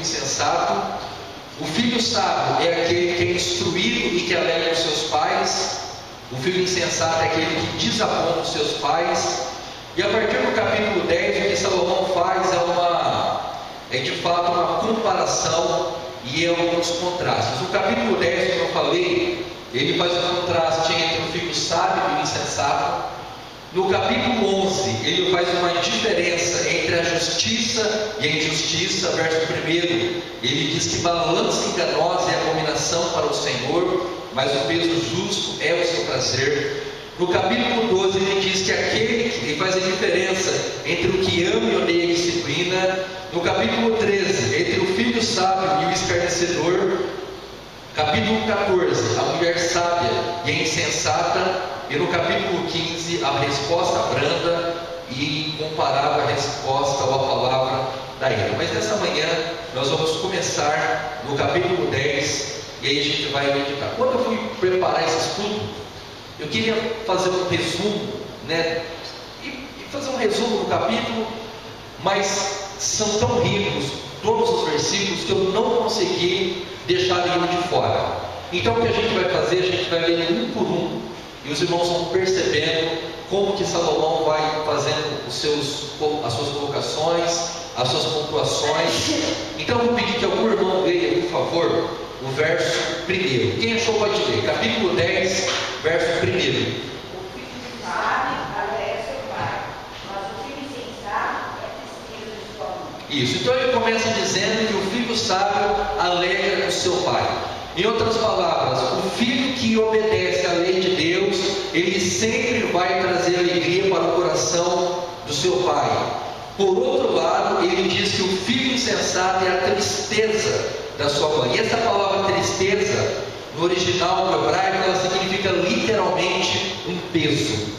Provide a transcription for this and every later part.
insensato. O filho sábio é aquele que é instruído e que alegra os seus pais. O filho insensato é aquele que desaponta os seus pais. E a partir do capítulo 10, o que Salomão faz é de fato uma comparação e alguns contrastes. No capítulo 10, como eu falei, ele faz um contraste entre o filho sábio e o insensato. No capítulo 11, ele faz uma diferença entre a justiça e a injustiça. Verso 1, ele diz que balança enganosa é abominação para o Senhor, mas o peso justo é o seu prazer. No capítulo 12, ele diz que ele faz a diferença entre o que ama e odeia a disciplina. No capítulo 13, entre o filho sábio e o escarnecedor. Capítulo 14, a mulher sábia e a insensata. E no capítulo 15, a resposta branda e incomparável a resposta ou a palavra da ira. Mas nessa manhã, nós vamos começar no capítulo 10, e aí a gente vai meditar. Quando eu fui preparar esse estudo, eu queria fazer um resumo, e fazer um resumo no capítulo, mas são tão ricos todos os versículos que eu não consegui deixar nenhum de fora. Então o que a gente vai fazer? A gente vai ler um por um, e os irmãos vão percebendo como que Salomão vai fazendo as suas colocações, as suas pontuações. Então eu vou pedir que algum irmão leia, por favor, o verso 1. Quem achou pode ler. Capítulo 10, verso 1. O filho sábio alegra seu pai, mas o filho insensato é tristeza de sua mãe. Isso, então ele começa dizendo que o filho sábio alegra o seu pai. Em outras palavras, o filho que obedece à lei de Deus, ele sempre vai trazer alegria para o coração do seu pai. Por outro lado, ele diz que o filho insensato é a tristeza da sua mãe. E essa palavra tristeza, no original, no hebraico, ela significa literalmente um peso.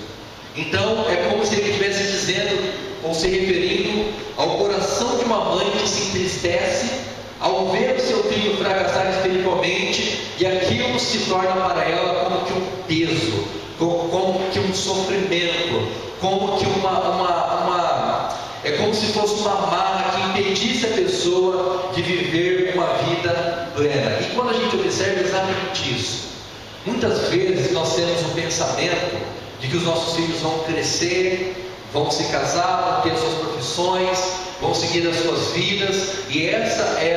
Então, é como se ele estivesse dizendo, ou se referindo ao coração de uma mãe que se entristece ao ver o seu filho fracassar espiritualmente, e aquilo se torna para ela como que um peso, como que um sofrimento, como que é como se fosse uma marra que impedisse a pessoa de viver uma vida plena. E quando a gente observa exatamente isso, muitas vezes nós temos um pensamento de que os nossos filhos vão crescer, vão se casar, vão ter suas profissões, vão seguir as suas vidas, e essa é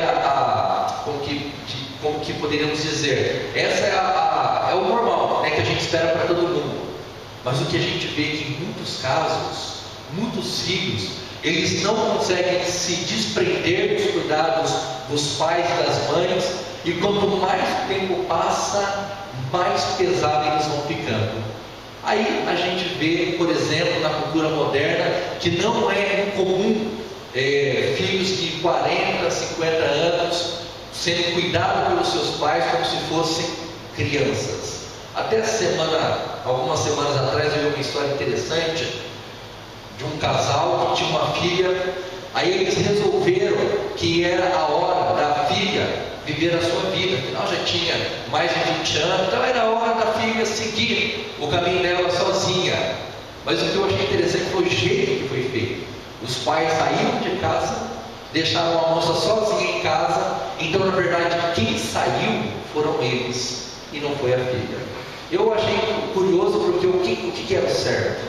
como que poderíamos dizer, essa é o normal, que a gente espera para todo mundo. Mas o que a gente vê é que em muitos casos, muitos filhos, eles não conseguem se desprender dos cuidados dos pais e das mães, e quanto mais o tempo passa, mais pesado eles vão ficando. Aí a gente vê, por exemplo, na cultura moderna, que não é incomum filhos de 40, 50 anos sendo cuidados pelos seus pais como se fossem crianças. Até algumas semanas atrás, eu vi uma história interessante de um casal que tinha uma filha. Aí eles resolveram que era a hora da filha viver a sua vida, afinal já tinha mais de 20 anos, então era a hora da filha seguir o caminho dela sozinha. Mas o que eu achei interessante foi o jeito que foi feito. Os pais saíram de casa, deixaram a moça sozinha em casa, então na verdade quem saiu foram eles, e não foi a filha. Eu achei curioso porque o que era o certo?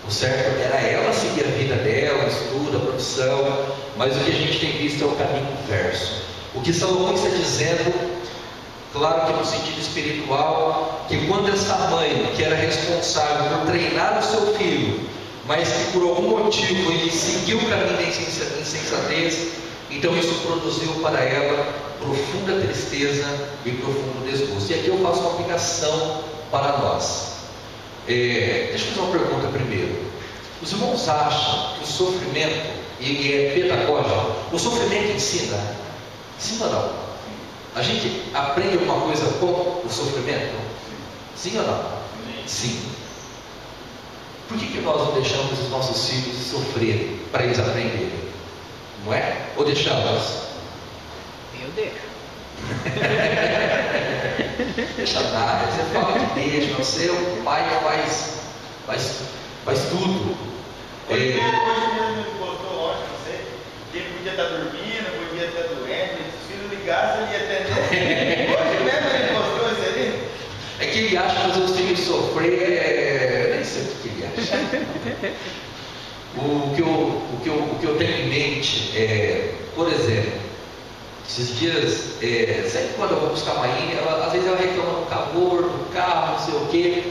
O certo era ela seguir a vida dela, o estudo, a profissão, mas o que a gente tem visto é o caminho inverso. O que Salomão está dizendo, claro que no sentido espiritual, que quando essa mãe, que era responsável por treinar o seu filho, mas que por algum motivo ele seguiu o caminho da insensatez, então isso produziu para ela profunda tristeza e profundo desgosto. E aqui eu faço uma aplicação para nós. Deixa eu fazer uma pergunta primeiro. Os irmãos acham que o sofrimento ele é pedagógico? O sofrimento ensina? Sim ou não? A gente aprende alguma coisa com o sofrimento? Sim ou não? Sim. Por que nós não deixamos os nossos filhos sofrerem para eles aprenderem? Não é? Ou deixamos? Eu deixo. Deixa nada, você fala que deixa, você é o pai que faz tudo. Hoje mesmo ele postou ontem, não sei, que ele podia estar dormindo, podia estar doente, ligasse, ele ia atender. Hoje mesmo ele mostrou isso ali. É que ele acha fazer os filhos sofrer, eu nem sei o que ele acha. O que eu tenho em mente é, por exemplo, esses dias, sempre quando eu vou buscar a Maíra, às vezes ela reclama do calor, do carro, não sei o quê.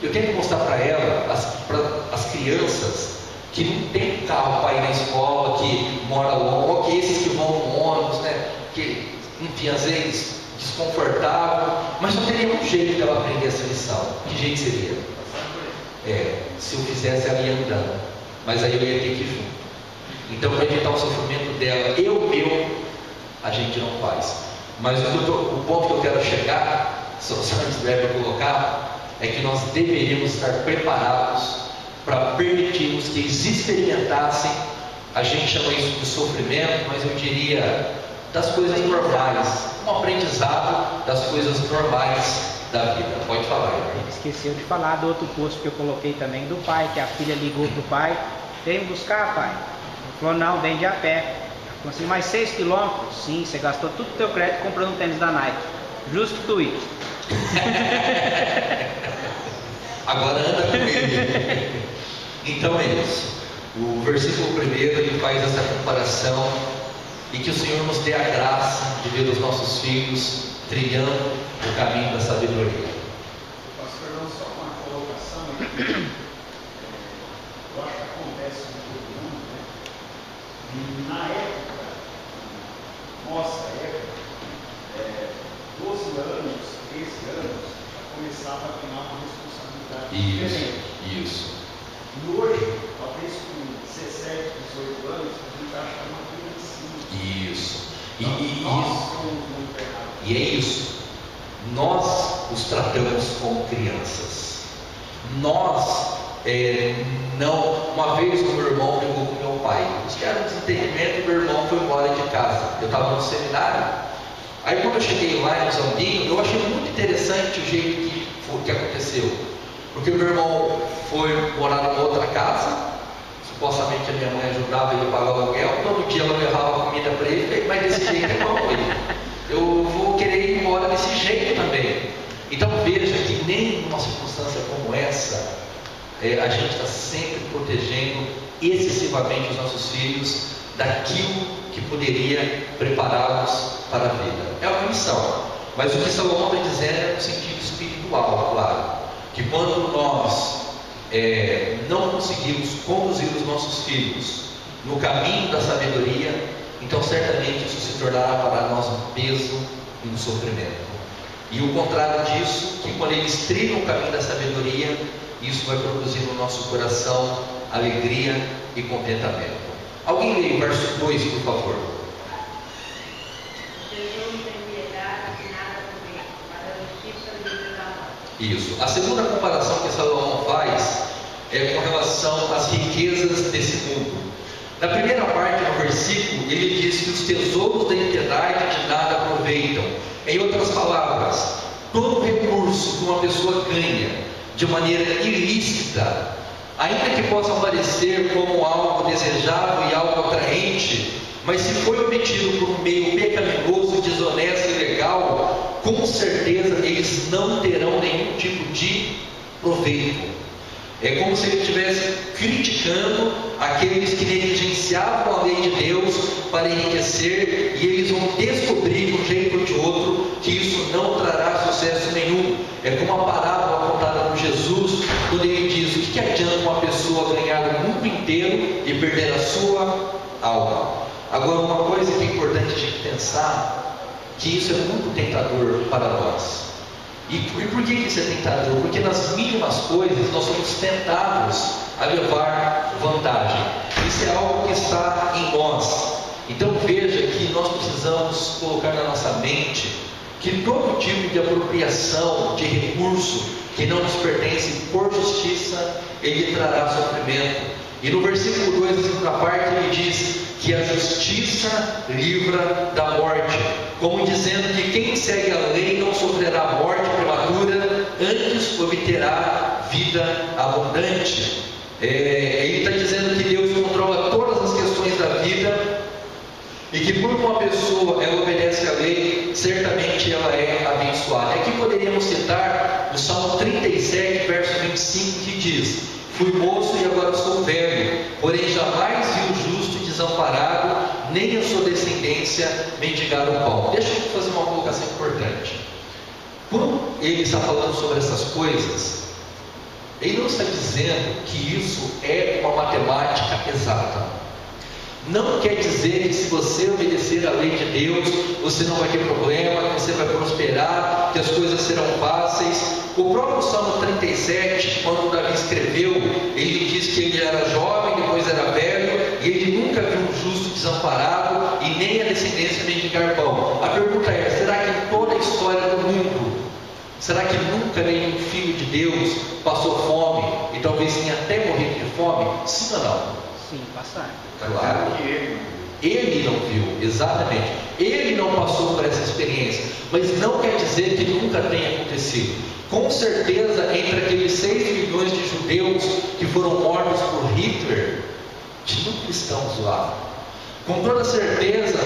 Eu tento mostrar para ela, para as crianças, que não tem carro para ir na escola, que mora longe, ou que esses que vão no ônibus, né? Que, enfim, às vezes desconfortável, mas não teria um jeito dela aprender essa lição. Que jeito seria? Se eu fizesse ela ia andando, mas aí eu ia ter que ir junto. Então, para evitar o sofrimento dela, a gente não faz. Mas o ponto que eu quero chegar, se você deve colocar, é que nós deveríamos estar preparados para permitirmos que eles experimentassem, a gente chama isso de sofrimento, mas eu diria das coisas normais, um aprendizado das coisas normais da vida. Pode falar. Ele esqueceu de falar do outro post que eu coloquei também, do pai, que a filha ligou para o pai: vem me buscar, pai? Ele falou: não, vem de a pé. Falou assim: mais 6 quilômetros? Sim, você gastou tudo o teu crédito comprando um tênis da Nike. Justo tweet. Agora anda com ele. Então é isso. O versículo 1 ele faz essa comparação, e que o Senhor nos dê a graça de ver os nossos filhos trilhando o caminho da sabedoria. Pastor, não só uma colocação aqui. Eu acho que acontece com todo mundo, né? E na época, nossa época, 12 anos, 13 anos, já começava a tomar uma responsabilidade diferente. Isso. E hoje, talvez com 17, 18 anos, a gente acha uma criancinha. Isso. Nós somos muito errados. E é isso. Nós os tratamos como crianças. Nós, uma vez o meu irmão brigou com meu pai. Isso que era um desentendimento, e meu irmão foi embora de casa. Eu estava no seminário. Aí quando eu cheguei lá em Zambinho, eu achei muito interessante o jeito que aconteceu. Porque o meu irmão foi morar numa outra casa, supostamente a minha mãe ajudava ele a pagar o aluguel, todo dia ela levava comida para ele, mas desse jeito é como ele. Eu vou querer ir embora desse jeito também. Então veja que nem numa circunstância como essa, a gente está sempre protegendo excessivamente os nossos filhos daquilo que poderia prepará-los para a vida. É uma missão, mas o que Salomão está dizendo é no sentido espiritual, claro, que quando nós não conseguimos conduzir os nossos filhos no caminho da sabedoria, então certamente isso se tornará para nós um peso e um sofrimento. E o contrário disso, que quando eles trilham o caminho da sabedoria, isso vai produzir no nosso coração alegria e contentamento. Alguém lê o verso 2, por favor. Isso. A segunda comparação que Salomão faz é com relação às riquezas desse mundo. Na primeira parte do versículo, ele diz que os tesouros da impiedade de nada aproveitam. Em outras palavras, todo recurso que uma pessoa ganha de maneira ilícita, ainda que possa parecer como algo desejável e algo atraente, mas se foi obtido por um meio pecaminoso, desonesto e ilegal, com certeza eles não terão nenhum tipo de proveito. É como se ele estivesse criticando aqueles que negligenciavam a lei de Deus para enriquecer, e eles vão descobrir de um jeito ou de outro que isso não trará sucesso nenhum. É como a parábola contada por Jesus, quando ele diz: o que adianta uma pessoa ganhar o mundo inteiro e perder a sua alma? Agora, uma coisa que é importante de pensar, que isso é muito tentador para nós. E por que isso é tentador? Porque nas mínimas coisas nós somos tentados a levar vantagem. Isso é algo que está em nós. Então veja que nós precisamos colocar na nossa mente que todo tipo de apropriação de recurso que não nos pertence por justiça, ele trará sofrimento. E no versículo 2, na segunda parte, ele diz que a justiça livra da morte, como dizendo que quem segue a lei não sofrerá morte prematura, antes obterá vida abundante. Ele está dizendo que Deus controla todas as questões da vida, e que por uma pessoa ela obedece à lei, 25, que diz: fui moço e agora sou velho, porém jamais vi o justo desamparado, nem a sua descendência mendigar o pão. Deixa eu fazer uma colocação importante. Quando ele está falando sobre essas coisas, ele não está dizendo que isso é uma matemática exata. Não quer dizer que se você obedecer à lei de Deus, você não vai ter problema, que você vai prosperar, que as coisas serão fáceis. O próprio Salmo 37, quando Davi escreveu, ele diz que ele era jovem, depois era velho, e ele nunca viu um justo desamparado, e nem a descendência mendigar pão. A pergunta é, será que em toda a história do mundo, será que nunca nenhum filho de Deus passou fome, e talvez tenha até morrido de fome? Sim ou não? Sim, passar. Claro. Ele não viu, exatamente. Ele não passou por essa experiência, mas não quer dizer que nunca tenha acontecido. Com certeza, entre aqueles 6 milhões de judeus que foram mortos por Hitler, tinham cristãos lá. Com toda certeza,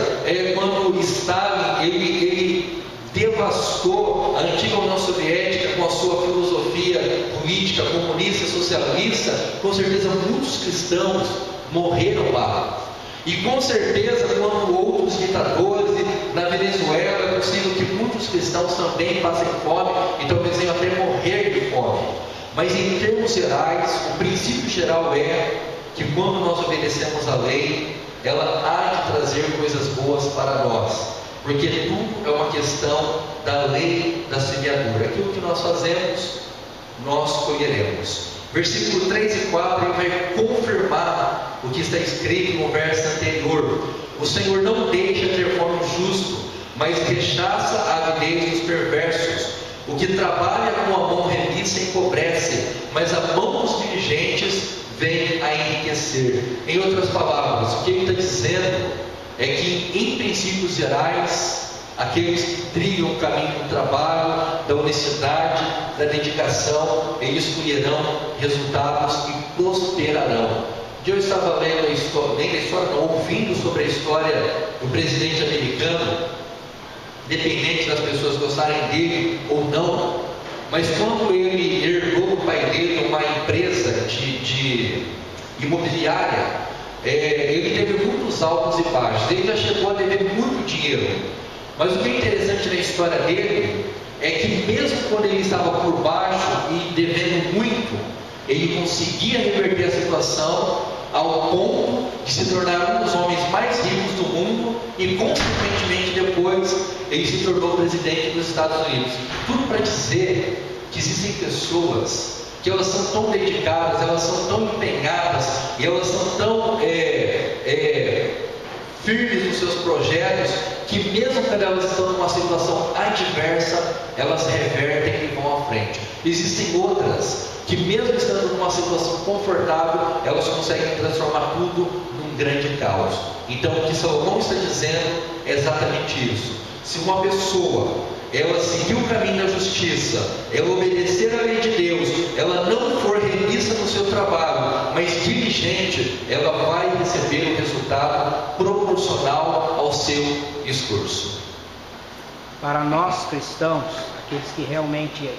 quando Stalin ele devastou a antiga União Soviética com a sua filosofia política comunista e socialista, com certeza muitos cristãos morreram lá. E com certeza, quando outros ditadores, na Venezuela, é possível que muitos cristãos também passem fome e talvez venham até morrer de fome. Mas em termos gerais, o princípio geral é que quando nós obedecemos a lei, ela há de trazer coisas boas para nós. Porque tudo é uma questão da lei da semeadura. Aquilo que nós fazemos, nós colheremos. Versículo 3 e 4, ele vai confirmar o que está escrito no verso anterior. O Senhor não deixa ter fome o justo, mas rechaça a avidez dos perversos. O que trabalha com a mão remissa empobrece, mas a mão dos diligentes vem a enriquecer. Em outras palavras, o que ele está dizendo é que, em princípios gerais, aqueles que trilham o caminho do trabalho, da honestidade, da dedicação, eles colherão resultados e prosperarão. Eu estava lendo a história, ouvindo sobre a história do presidente americano, independente das pessoas gostarem dele ou não, mas quando ele herdou do pai dele uma empresa de imobiliária, ele teve muitos altos e baixos. Ele já chegou a dever muito dinheiro. Mas o que é interessante na história dele é que mesmo quando ele estava por baixo e devendo muito, ele conseguia reverter a situação ao ponto de se tornar um dos homens mais ricos do mundo e, consequentemente, depois ele se tornou presidente dos Estados Unidos. Tudo para dizer que existem pessoas que elas são tão dedicadas, elas são tão empenhadas e elas são tão firmes nos seus projetos, que mesmo quando elas estão numa situação adversa, elas revertem e vão à frente. Existem outras que, mesmo estando numa situação confortável, elas conseguem transformar tudo num grande caos. Então, o que Salomão está dizendo é exatamente isso. Se uma pessoa ela seguir o caminho da justiça, ela obedecer à lei de Deus, ela não for remissa no seu trabalho, mas diligente, ela vai receber o resultado proporcional ao seu esforço. Para nós cristãos, aqueles que realmente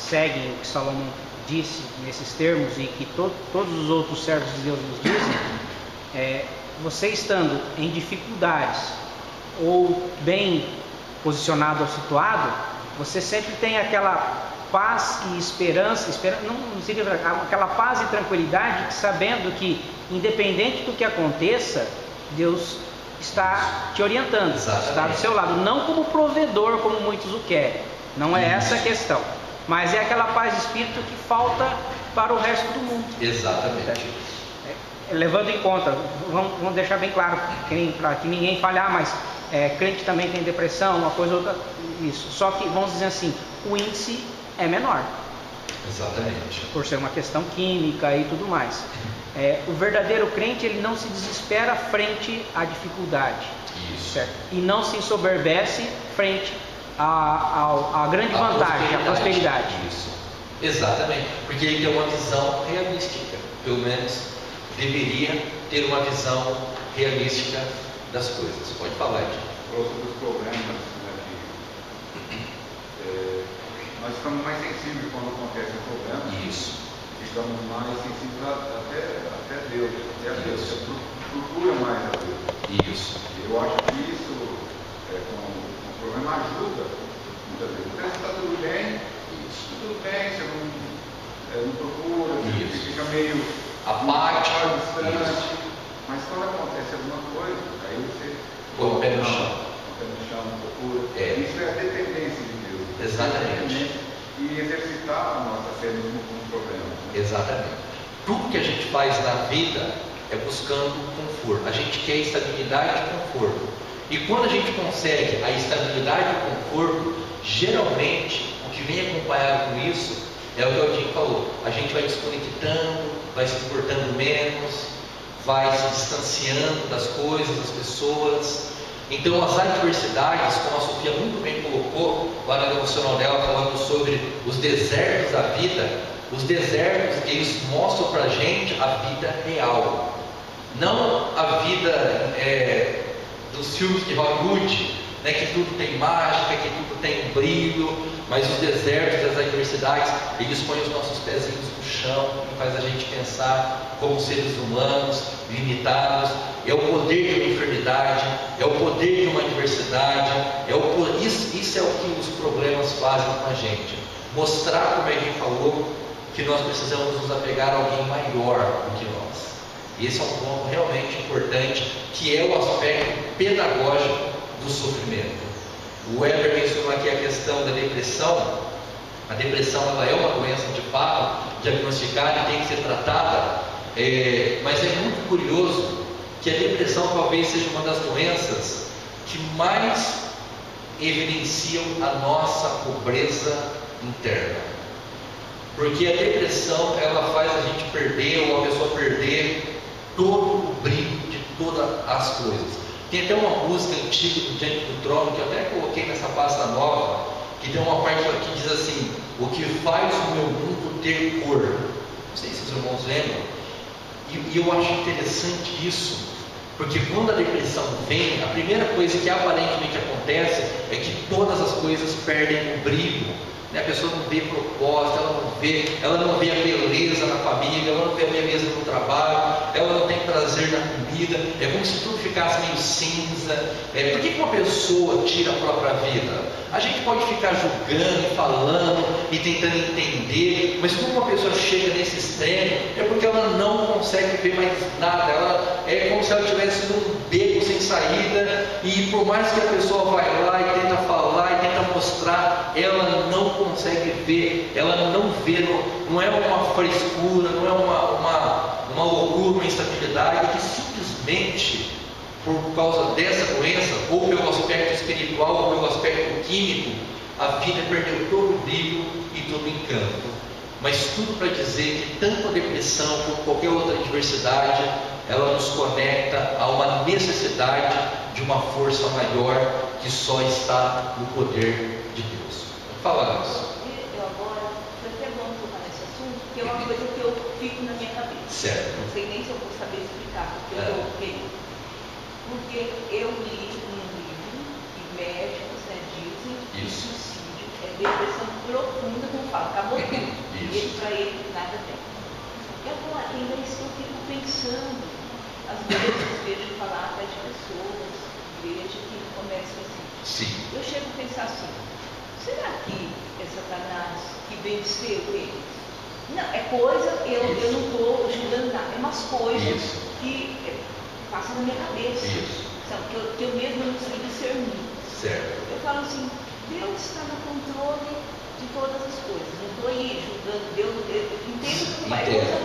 seguem o que Salomão disse nesses termos e que todos os outros servos de Deus nos dizem, você estando em dificuldades ou bem posicionado ou situado, você sempre tem aquela paz e esperança, não seria aquela paz e tranquilidade, sabendo que, independente do que aconteça, Deus está te orientando, Exatamente. Está do seu lado, não como provedor, como muitos o querem, não é essa a questão, mas é aquela paz de espírito que falta para o resto do mundo. Exatamente. Levando em conta, vamos deixar bem claro, para que ninguém fale, mas crente também tem depressão, uma coisa ou outra, isso. Só que, vamos dizer assim, o índice é menor. Exatamente. Por ser uma questão química e tudo mais. O verdadeiro crente, ele não se desespera frente à dificuldade. Isso. Certo? E não se ensoberbece frente à grande vantagem, à prosperidade. Isso. Exatamente. Porque ele tem uma visão realística. Pelo menos deveria ter uma visão realística das coisas. Pode falar, Edson. Outro dos problemas, né, que nós ficamos mais sensíveis quando acontece um problema. Isso. Ficamos mais sensíveis até Deus, até a Deus. Você procura mais a Deus. Isso. Eu acho que isso, com o problema, ajuda muitas vezes. Às vezes está tudo bem, você não procura, você fica meio apático, distante. Mas quando acontece alguma coisa, aí você põe o pé no chão. Não procura. Isso é a dependência de Deus. Exatamente. E exercitar a nossa fé mesmo com um problema. Exatamente. Tudo que a gente faz na vida é buscando conforto. A gente quer estabilidade e conforto. E quando a gente consegue a estabilidade e o conforto, geralmente o que vem acompanhado com isso é o que o Aldinho falou. A gente vai desconectando, vai se importando menos, vai se distanciando das coisas, das pessoas. Então as adversidades, como a Sofia muito bem colocou lá no devocional dela, falando sobre os desertos da vida, os desertos, eles mostram pra gente a vida real, não a vida dos filmes de Hollywood, né, que tudo tem mágica, que tudo tem brilho, mas os desertos, as adversidades, eles põem os nossos pezinhos no chão e faz a gente pensar como seres humanos, limitados. É o poder de uma enfermidade, é o poder de uma adversidade, isso é o que os problemas fazem com a gente. Mostrar, como a gente falou, que nós precisamos nos apegar a alguém maior do que nós. E esse é um ponto realmente importante, que é o aspecto pedagógico do sofrimento. O Weber mencionou aqui a questão da depressão. A depressão, ela é uma doença de fato, diagnosticada e tem que ser tratada, mas é muito curioso que a depressão talvez seja uma das doenças que mais evidenciam a nossa pobreza interna. Porque a depressão, ela faz a gente perder, ou a pessoa perder todo o brilho de todas as coisas. Tem até uma música antiga do Diante do Trono, que eu até coloquei nessa pasta nova, que tem uma parte que diz assim: o que faz o meu mundo ter cor. Não sei se os irmãos lembram. E eu acho interessante isso, porque quando a depressão vem, a primeira coisa que aparentemente acontece é que todas as coisas perdem o brilho. A pessoa não vê propósito, ela não vê a beleza na família, ela não vê a beleza no trabalho, ela não tem prazer na comida, é como se tudo ficasse meio cinza. Por que uma pessoa tira a própria vida? A gente pode ficar julgando, falando e tentando entender, mas quando uma pessoa chega nesse extremo, é porque ela não consegue ver mais nada, é como se ela estivesse num beco sem saída, e por mais que a pessoa vai lá e tenta falar e tenta mostrar, ela não consegue ver, ela não vê, não é uma frescura, não é uma loucura, uma instabilidade, que simplesmente por causa dessa doença, ou pelo aspecto espiritual, ou pelo aspecto químico, a vida perdeu todo o brilho e todo o encanto. Mas tudo para dizer que tanto a depressão como qualquer outra adversidade, ela nos conecta a uma necessidade de uma força maior que só está no poder de Deus. Falamos. Agora, foi até bom tocar nesse assunto, porque é uma coisa que eu fico na minha cabeça. Certo. Não sei nem se eu vou saber explicar, porque eu coloquei. Porque eu li um livro que médicos dizem que suicídio é depressão profunda, como fala, acabou tudo. E para ele nada tem. E agora, ainda isso eu fico pensando, às vezes eu vejo falar até de pessoas, vejo que começam assim. Sim. Eu chego a pensar assim, será que é Satanás que venceu eles? Não, é coisa, eu não estou julgando nada, é umas coisas que passam na minha cabeça, sabe, que eu mesmo não sei discernir. Certo. Eu falo assim, Deus está no controle de todas as coisas, não estou aí julgando Deus, eu entendo que não é coisa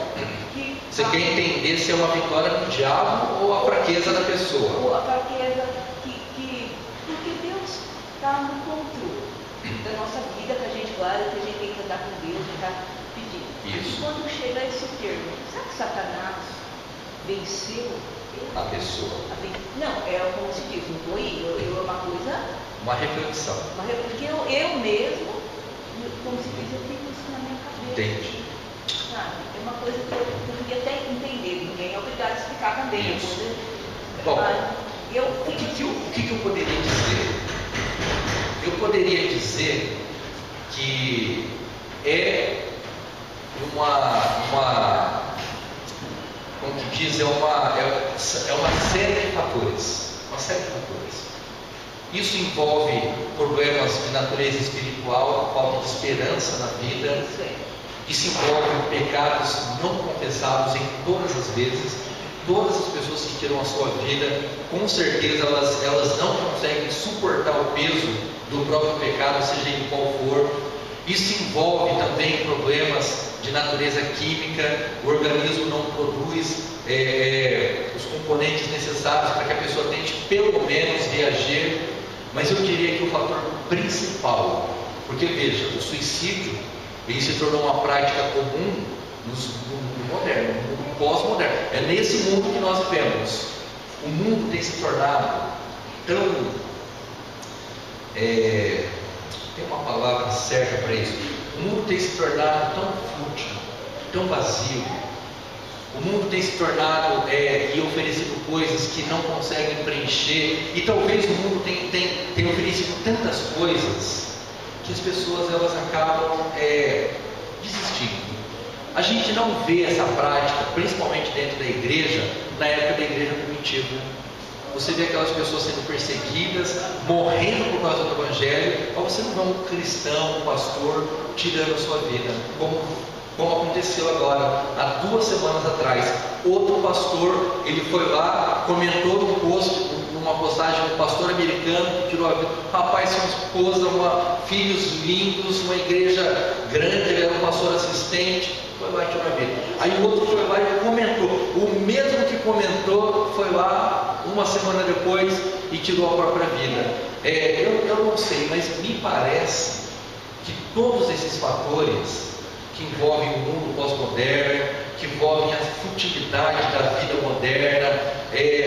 que... Você quer entender se é uma vitória do diabo ou a fraqueza da pessoa? Ou a fraqueza porque Deus está no controle da nossa vida, que a gente guarda, que a gente tem que andar com Deus, ficar pedindo. Isso. E quando chega a esse termo, será que Satanás venceu a pessoa? Não, como se diz, não estou aí, eu é uma coisa... Uma reflexão. Porque eu mesmo, como se diz, eu tenho isso na minha cabeça. Entendi. Sabe? É uma coisa que eu queria até entender, ninguém é obrigado a explicar também. Isso. Bom, o que eu poderia dizer? Eu poderia dizer que é como que diz, é uma série de fatores, Isso envolve problemas de natureza espiritual, falta de esperança na vida. Isso envolve pecados não confessados em todas as vezes. Todas as pessoas que tiram a sua vida, com certeza elas não conseguem suportar o peso do próprio pecado, seja ele qual for. Isso envolve também problemas de natureza química. O organismo não produz os componentes necessários para que a pessoa tente pelo menos reagir. Mas eu diria que o fator principal, porque veja, o suicídio ele se tornou uma prática comum no mundo moderno, no mundo pós-moderno. É nesse mundo que nós vivemos. O mundo tem se tornado tão... tem uma palavra certa para isso. O mundo tem se tornado tão fútil, tão vazio. O mundo tem se tornado e oferecido coisas que não conseguem preencher. E talvez o mundo tenha oferecido tantas coisas que as pessoas elas acabam desistindo. A gente não vê essa prática, principalmente dentro da igreja, na época da igreja primitiva. Você vê aquelas pessoas sendo perseguidas, morrendo por causa do evangelho, mas você não vê um cristão, um pastor, tirando a sua vida, como aconteceu agora, há 2 semanas atrás. Outro pastor, ele foi lá, comentou numa postagem, um pastor americano que tirou a vida. Rapaz, sua esposa, filhos lindos, uma igreja grande, ele era um pastor assistente, foi lá e tirou a vida. Aí o outro foi lá e comentou, o mesmo que comentou, foi lá 1 semana depois e tirou a própria vida. Eu não sei, mas me parece que todos esses fatores que envolvem o mundo pós-moderno, que envolvem a futilidade da vida moderna,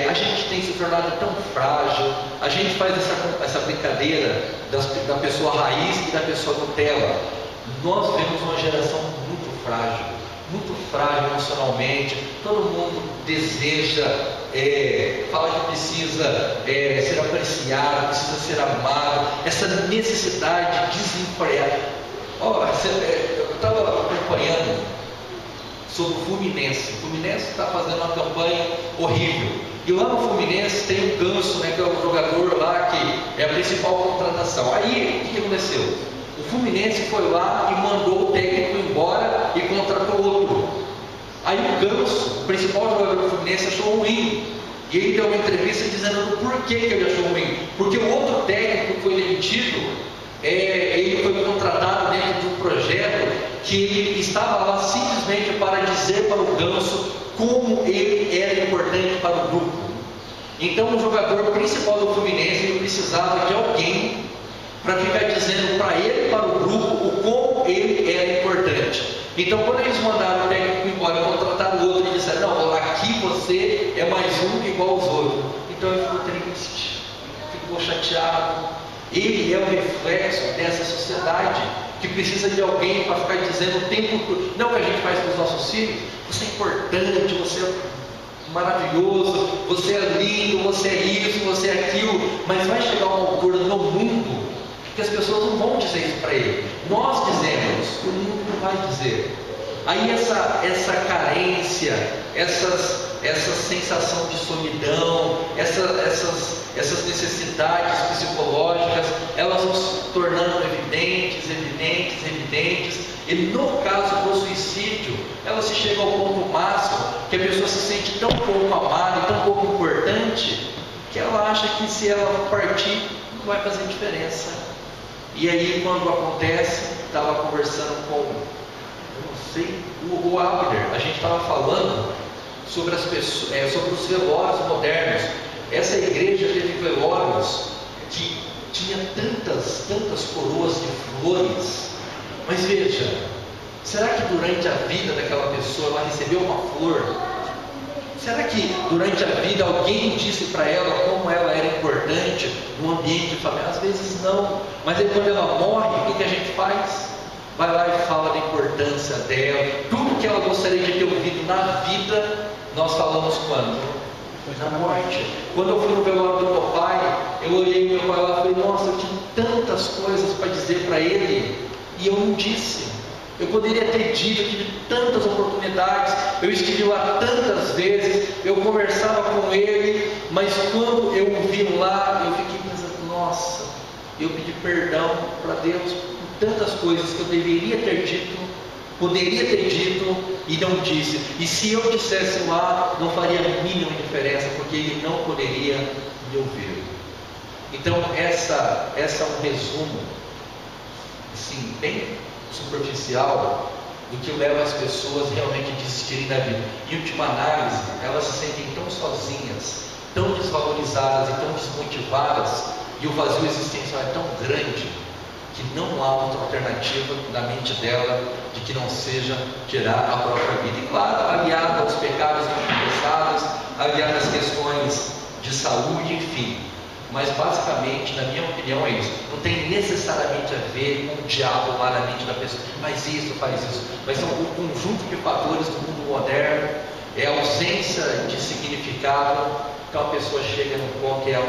a gente tem se tornado tão frágil. A gente faz essa brincadeira da pessoa raiz e da pessoa Nutella. Nós vemos uma geração muito frágil emocionalmente. Todo mundo deseja, fala que precisa ser apreciado, precisa ser amado. Essa necessidade desenfreada. Eu estava acompanhando sobre o Fluminense. O Fluminense está fazendo uma campanha horrível. E lá no Fluminense tem o Ganso, que é o jogador lá que é a principal contratação. Aí, o que aconteceu? O Fluminense foi lá e mandou o técnico embora e contratou outro. Aí o Ganso, o principal jogador do Fluminense, achou ruim. E ele deu uma entrevista dizendo por que ele achou ruim. Porque o outro técnico que foi demitido, ele foi contratado dentro de um projeto que ele estava lá simplesmente para dizer para o Ganso como ele era importante para o grupo. Então o jogador principal do Fluminense ele precisava de alguém para ficar dizendo para ele e para o grupo o como ele era importante. Então quando eles mandaram o técnico embora e contrataram o outro, eles disseram, não, aqui você é mais um igual aos outros. Então ele ficou triste, ficou chateado. Ele é o reflexo dessa sociedade que precisa de alguém para ficar dizendo o tempo todo. Não que a gente faz com os nossos filhos, você é importante, você é maravilhoso, você é lindo, você é isso, você é aquilo. Mas vai chegar uma altura no mundo que as pessoas não vão dizer isso para ele. Nós dizemos, o mundo não vai dizer. Aí essa carência, essa sensação de solidão, essas necessidades psicológicas, elas vão se tornando evidentes. E no caso do suicídio, ela se chega ao ponto máximo que a pessoa se sente tão pouco amada e tão pouco importante que ela acha que se ela partir não vai fazer diferença. E aí quando acontece, estava conversando com o Abner, a gente estava falando sobre as pessoas, sobre os velórios modernos. Essa igreja teve velórios que tinha tantas coroas de flores. Mas veja, será que durante a vida daquela pessoa ela recebeu uma flor? Será que durante a vida alguém disse para ela como ela era importante no ambiente familiar? Às vezes não. Mas aí quando ela morre, o que a gente faz? Vai lá e fala da importância dela, tudo que ela gostaria de ter ouvido na vida, nós falamos quando? Na morte. Quando eu fui no velório do meu pai, eu olhei meu pai lá e falei, nossa, eu tinha tantas coisas para dizer para ele, e eu não disse. Eu poderia ter dito, eu tive tantas oportunidades, eu estive lá tantas vezes, eu conversava com ele, mas quando eu o vi lá, eu fiquei pensando, nossa, eu pedi perdão para Deus por tantas coisas que eu deveria ter dito, poderia ter dito e não disse. E se eu dissesse lá, não faria a mínima diferença, porque ele não poderia me ouvir. Então essa é um resumo, assim, bem superficial do que leva as pessoas realmente a desistirem da vida. Em última análise, elas se sentem tão sozinhas, tão desvalorizadas e tão desmotivadas, e o vazio existencial é tão grande que não há outra alternativa na mente dela de que não seja tirar a própria vida. E claro, aliado aos pecados não confessados, aliado às questões de saúde, enfim. Mas basicamente, na minha opinião, é isso. Não tem necessariamente a ver com o diabo lá na mente da pessoa. Faz isso, faz isso. Mas são um conjunto de fatores do mundo moderno. É a ausência de significado. Então a pessoa chega num ponto e ela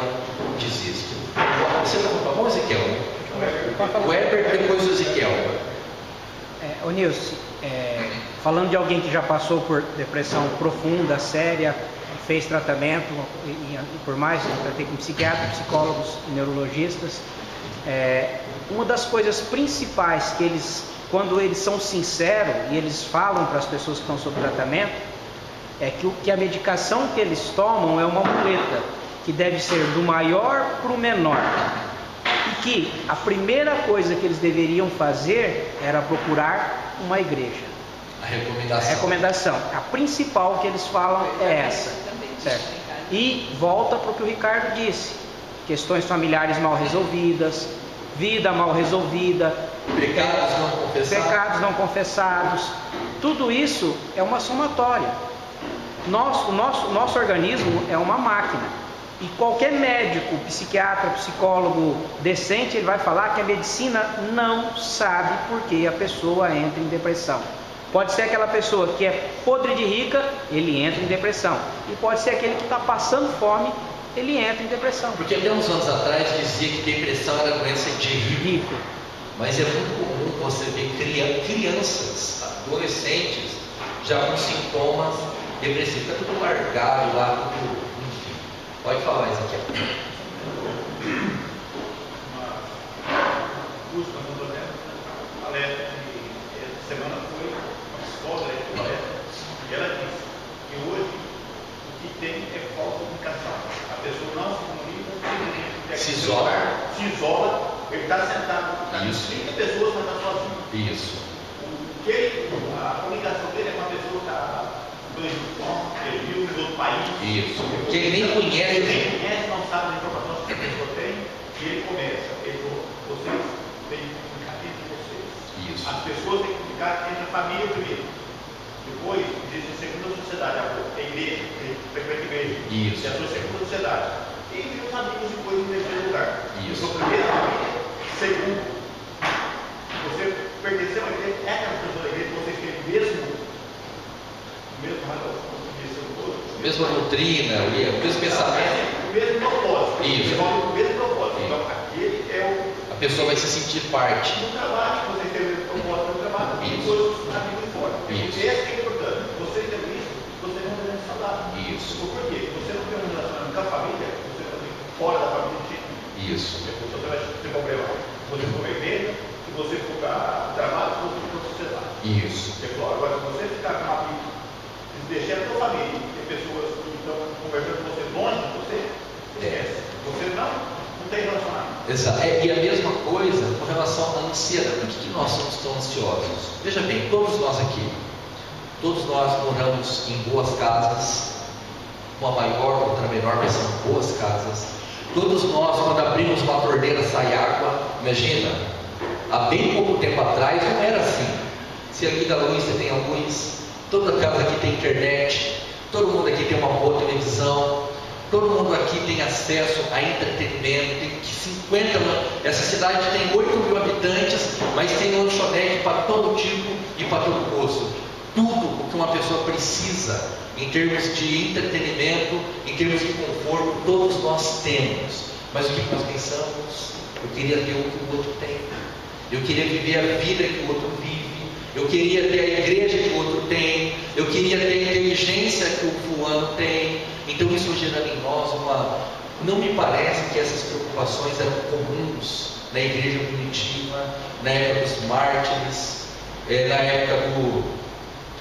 desiste. Você está com a mão, Ezequiel? O Herbert, depois o Ezequiel. Ô Nilson, falando de alguém que já passou por depressão profunda, séria, fez tratamento, e por mais, eu tratei com psiquiatras, psicólogos, neurologistas. Uma das coisas principais que eles, quando eles são sinceros e eles falam para as pessoas que estão sob tratamento, é que a medicação que eles tomam é uma muleta, que deve ser do maior para o menor. E que a primeira coisa que eles deveriam fazer era procurar uma igreja. A recomendação. A recomendação. A principal que eles falam é essa. Certo? E volta para o que o Ricardo disse. Questões familiares mal resolvidas, vida mal resolvida, pecados não confessados. Tudo isso é uma somatória. O nosso organismo é uma máquina. E qualquer médico, psiquiatra, psicólogo decente, ele vai falar que a medicina não sabe por que a pessoa entra em depressão. Pode ser aquela pessoa que é podre de rica, ele entra em depressão. E pode ser aquele que está passando fome, ele entra em depressão. Porque até uns anos atrás dizia que depressão era doença de rico. Mas é muito comum você ver crianças, adolescentes, já com sintomas depressivos. Está tudo largado lá, tudo, enfim. Pode falar, Ezequiel. Uma busca no palestra de semana foi uma psicóloga de palestra, e ela disse que hoje o que tem é falta de comunicação. A pessoa não se comunica, se isola, ele está sentado, está 30 pessoas, mas está sozinho. Isso. A comunicação dele é com uma pessoa que está ele viu em outro país. Isso. Que ele nem conhece. Ele nem conhece, não sabe as informações que a pessoa tem, e ele começa. Ele falou, vocês têm que comunicar entre vocês. Isso. As pessoas têm que comunicar entre a família primeiro. Depois, existe a segunda sociedade, a igreja, frequenta a igreja. Isso. E a sua segunda sociedade. E os amigos depois em terceiro lugar. Isso. Sua primeira família, segundo. Você pertenceu à igreja, é aquela pessoa da igreja, vocês têm mesma doutrina, o mesmo pensamento, o mesmo propósito. Isso. O mesmo propósito. Então, aquele é a pessoa vai se sentir parte. No trabalho, vocês têm o mesmo propósito no trabalho, e depois os amigos fora. Isso. Esse é importante. Vocês têm isso, vocês não devem saudável. Isso. Por quê? Você não tem um relacionamento com a família, você também fora da família de tipo. Isso. Você vai ter problema. Você for igreja, se você for para trabalho, se você for sociedade. Isso. Agora, se você ficar com uma vida, deixar a sua família, tem pessoas que estão conversando com você longe de você, esquece. Você não tem relacionamento. Exato. E a mesma coisa com relação à ansiedade. Por que nós somos tão ansiosos? Veja bem, todos nós aqui, todos nós moramos em boas casas, uma maior, outra menor, mas são boas casas. Todos nós, quando abrimos uma torneira, sai água. Imagina, há bem pouco tempo atrás não era assim. Se liga a luz, você tem a luz. Toda casa aqui tem internet, todo mundo aqui tem uma boa televisão, todo mundo aqui tem acesso a entretenimento, tem 50, essa cidade tem 8 mil habitantes, mas tem lanchonete para todo tipo e para todo gosto. Tudo o que uma pessoa precisa em termos de entretenimento, em termos de conforto, todos nós temos. Mas o que nós pensamos? Eu queria ter o que o outro tem. eu queria viver a vida que o outro vive, eu queria ter a igreja que o outro tem, eu queria ter a inteligência que o fulano tem. Então isso foi gerando em nós uma... Não me parece que essas preocupações eram comuns na igreja primitiva, na época dos mártires, na época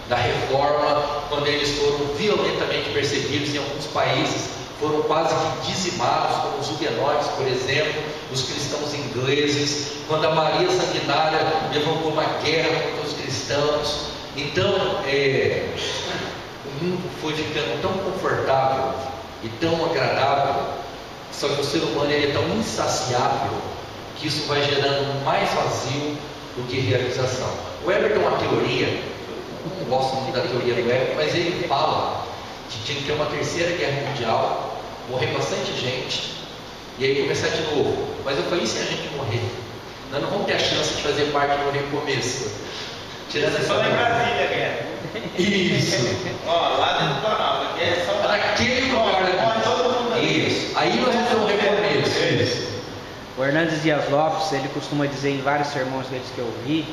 da reforma, quando eles foram violentamente perseguidos em alguns países, foram quase que dizimados, como os huguenotes, por exemplo, os cristãos ingleses, quando a Maria Sanguinária levantou uma guerra contra os cristãos. Então, o mundo foi ficando tão confortável e tão agradável, só que o ser humano ele é tão insaciável, que isso vai gerando mais vazio do que realização. O Weber tem uma teoria, eu não gosto muito da teoria do Weber, mas ele fala que tinha que ter uma terceira guerra mundial, morrer bastante gente, e aí começar de novo. Mas eu falei, e se a gente morrer? Nós não vamos ter a chance de fazer parte do recomeço. Tirando essa só em Brasília, guerra. Isso. Ó, lá dentro do canal, aqui é só naquele lugar. Todo mundo ali. Isso. Aí nós vamos ter um recomeço. Isso. O Hernandes Dias Lopes, ele costuma dizer em vários sermões deles que eu ouvi,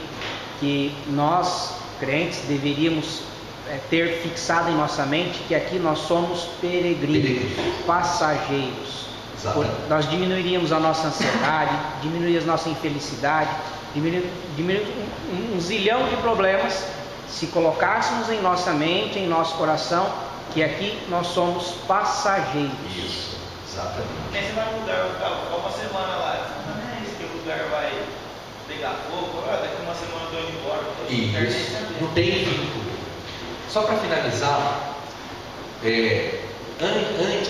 que nós, crentes, deveríamos ter fixado em nossa mente que aqui nós somos peregrinos, passageiros. Nós diminuiríamos a nossa ansiedade, diminuiríamos a nossa infelicidade, diminuiríamos um zilhão de problemas se colocássemos em nossa mente, em nosso coração, que aqui nós somos passageiros. Isso, exatamente. Nem você vai mudar, ficar uma semana lá, não é isso que o lugar vai pegar fogo, daqui uma semana eu estou indo embora. Isso, não tem vínculo. Só para finalizar,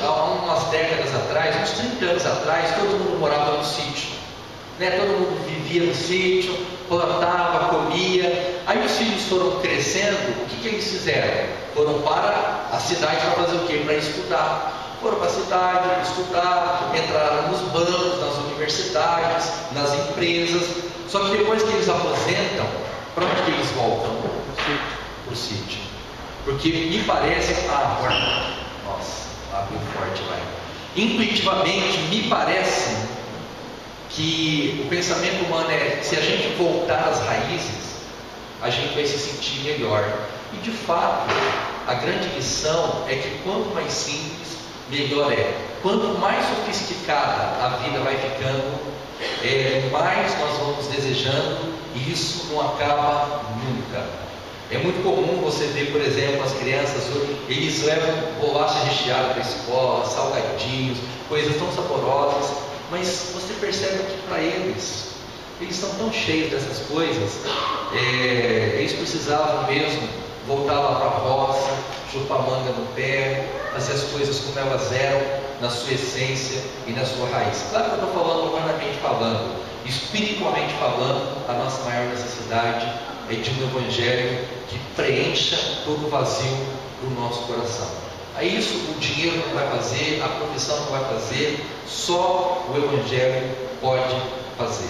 há umas décadas atrás, uns 30 anos atrás, todo mundo morava no sítio, né? Todo mundo vivia no sítio, plantava, comia. Aí os filhos foram crescendo, o que eles fizeram? Foram para a cidade para fazer o quê? Para estudar. Foram para a cidade, estudar, entraram nos bancos, nas universidades, nas empresas. Só que depois que eles aposentam, para onde que eles voltam? Para o sítio. Porque me parece, nossa, abriu forte, vai. Intuitivamente me parece que o pensamento humano se a gente voltar às raízes, a gente vai se sentir melhor. E de fato, a grande lição é que quanto mais simples, melhor é. Quanto mais sofisticada a vida vai ficando, mais nós vamos desejando, e isso não acaba nunca. É muito comum você ver, por exemplo, as crianças hoje, eles levam bolacha recheada para a escola, salgadinhos, coisas tão saborosas, mas você percebe que para eles estão tão cheios dessas coisas, eles precisavam mesmo voltar lá para a roça, chupar manga no pé, fazer as coisas como elas eram, na sua essência e na sua raiz. Claro que eu estou falando humanamente falando, espiritualmente falando, a nossa maior necessidade é de um evangelho que preencha todo o vazio do nosso coração. Aí isso o dinheiro não vai fazer, a profissão não vai fazer, só o evangelho pode fazer.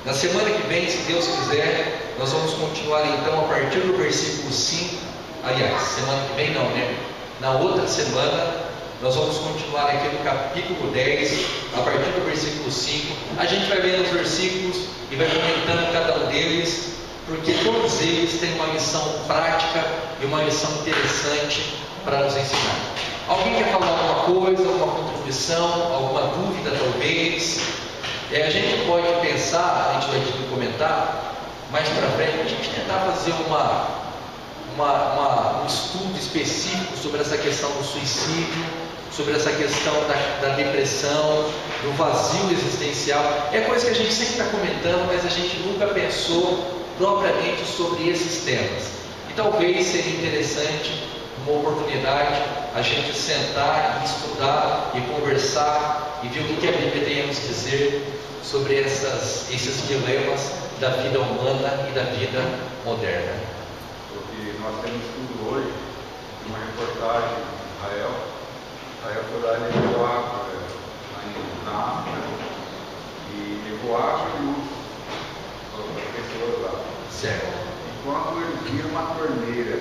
Na semana que vem, se Deus quiser, nós vamos continuar então a partir do versículo 5. Aliás, semana que vem não, né? Na outra semana nós vamos continuar aqui no capítulo 10, a partir do versículo 5. A gente vai lendo os versículos e vai comentando cada um deles, porque todos eles têm uma lição prática e uma lição interessante para nos ensinar. Alguém quer falar alguma coisa, alguma contribuição, alguma dúvida talvez? A gente pode pensar, a gente vai comentar mais para frente, a gente tentar fazer um estudo específico sobre essa questão do suicídio, sobre essa questão da depressão, do vazio existencial. É coisa que a gente sempre está comentando, mas a gente nunca pensou propriamente sobre esses temas. E talvez seria interessante, uma oportunidade, a gente sentar e estudar e conversar e ver o que a Bíblia tem a nos dizer sobre esses dilemas da vida humana e da vida moderna. Porque nós temos estudo hoje de uma reportagem em Israel. Israel foi lá e levou água na África, e levou água e luz para as pessoas lá. Certo. E quando eles viram uma torneira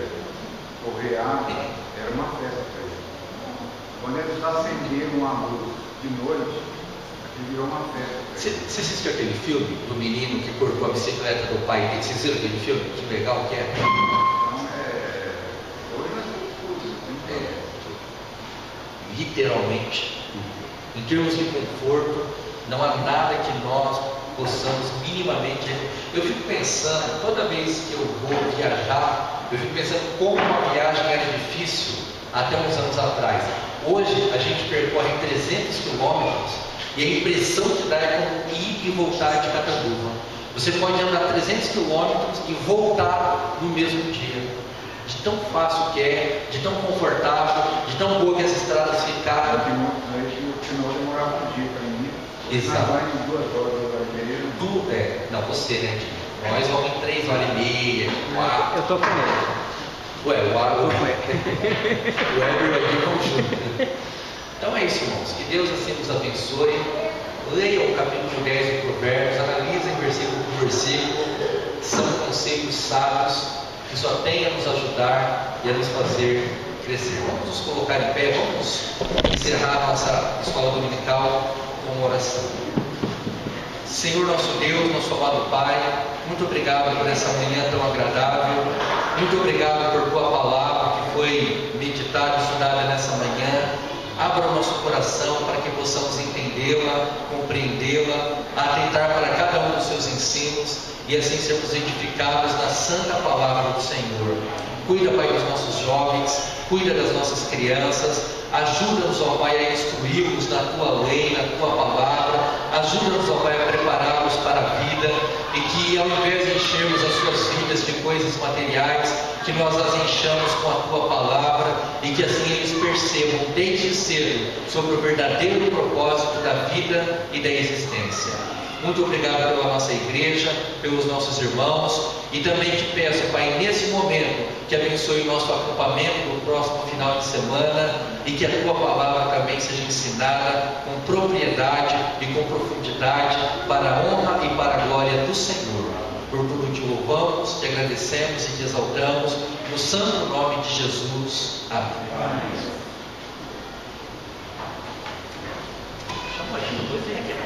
correr água, era uma festa para eles. Quando eles acenderam a luz de noite, aquilo virou uma festa. Você assistiu aquele filme do menino que cortou a bicicleta do pai dele? Vocês viram aquele filme? Que legal que é. Então, hoje nós temos tudo. Literalmente. Em termos de conforto, não há nada que nós possamos minimamente. Eu fico pensando, toda vez que eu vou viajar, eu fico pensando como uma viagem era difícil até uns anos atrás. Hoje a gente percorre 300 quilômetros e a impressão que dá é como ir e voltar de Cataduva. Você pode andar 300 quilômetros e voltar no mesmo dia. De tão fácil que é, de tão confortável, de tão boa que as estradas ficaram. A gente continuou demorava um dia para mim. Exato. Vai em 2 horas, 2 horas e meia. Tudo não, você, né, Dinho? Nós vamos em 3 horas e meia, 4. Eu tô com ele. Ué, o Weber aqui conjunto. Então é isso, irmãos. Que Deus assim nos abençoe. Leiam o capítulo 10 de Provérbios, analisem versículo por versículo. São conselhos sábios que só têm a nos ajudar e a nos fazer crescer. Vamos nos colocar em pé, vamos encerrar a nossa escola dominical com uma oração. Senhor nosso Deus, nosso amado Pai, muito obrigado por essa manhã tão agradável, muito obrigado por Tua palavra que foi meditada e estudada nessa manhã. Abra o nosso coração para que possamos entendê-la, compreendê-la, atentar para cada um dos Seus ensinos e assim sermos edificados na santa palavra do Senhor. Cuida, Pai, dos nossos jovens, cuida das nossas crianças, ajuda-nos, ó Pai, a instruí-los na Tua lei, na Tua palavra, ajuda-nos, ó Pai, a prepará-los para a vida e que ao invés de enchermos as suas vidas de coisas materiais, que nós as enchamos com a Tua palavra e que assim eles percebam desde cedo sobre o verdadeiro propósito da vida e da existência. Muito obrigado pela nossa igreja, pelos nossos irmãos e também te peço, Pai, nesse momento, que abençoe o nosso acampamento no próximo final de semana e que a Tua palavra também seja ensinada com propriedade e com profundidade para a honra e para a glória do Senhor. Por tudo te louvamos, te agradecemos e te exaltamos no santo nome de Jesus. Amém. Chama a gente,